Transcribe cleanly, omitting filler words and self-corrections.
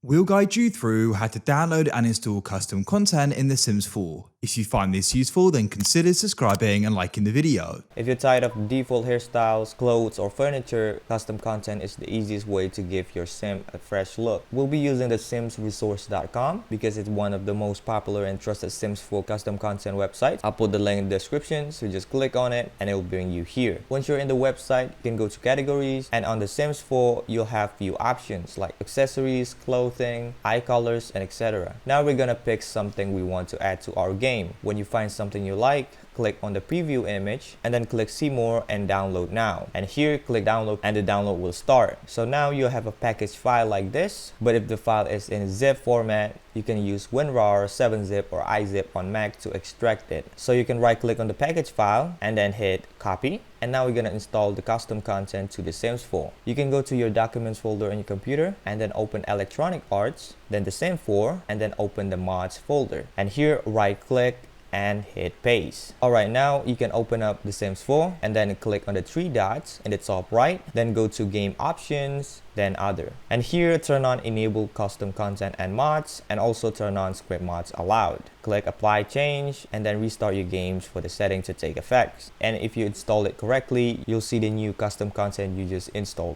We'll guide you through how to download and install custom content in The Sims 4. If you find this useful, then consider subscribing and liking the video. If you're tired of default hairstyles, clothes, or furniture, custom content is the easiest way to give your sim a fresh look. We'll be using the simsresource.com because it's one of the most popular and trusted Sims 4 custom content websites. I'll put the link in the description, so just click on it and it will bring you here. Once you're in the website, you can go to categories, and on the Sims 4, you'll have few options like accessories, clothing, eye colors, and etc. Now we're gonna pick something we want to add to our game. When you find something you like, click on the preview image and then click see more and download now. And here click download and the download will start. So now you have a package file like this, but if the file is in zip format, you can use WinRAR, 7-zip, or iZip on Mac to extract it. So you can right click on the package file and then hit copy. And now we're gonna install the custom content to The Sims 4. You can go to your documents folder on your computer and then open electronic arts, then The Sims 4, and then open the mods folder. And here right click and hit paste. Alright, now you can open up The Sims 4 and then click on the three dots in the top right, then go to game options, then other. And here turn on enable custom content and mods, and also turn on script mods allowed. Click apply change and then restart your games for the setting to take effect. And if you install it correctly, you'll see the new custom content you just installed.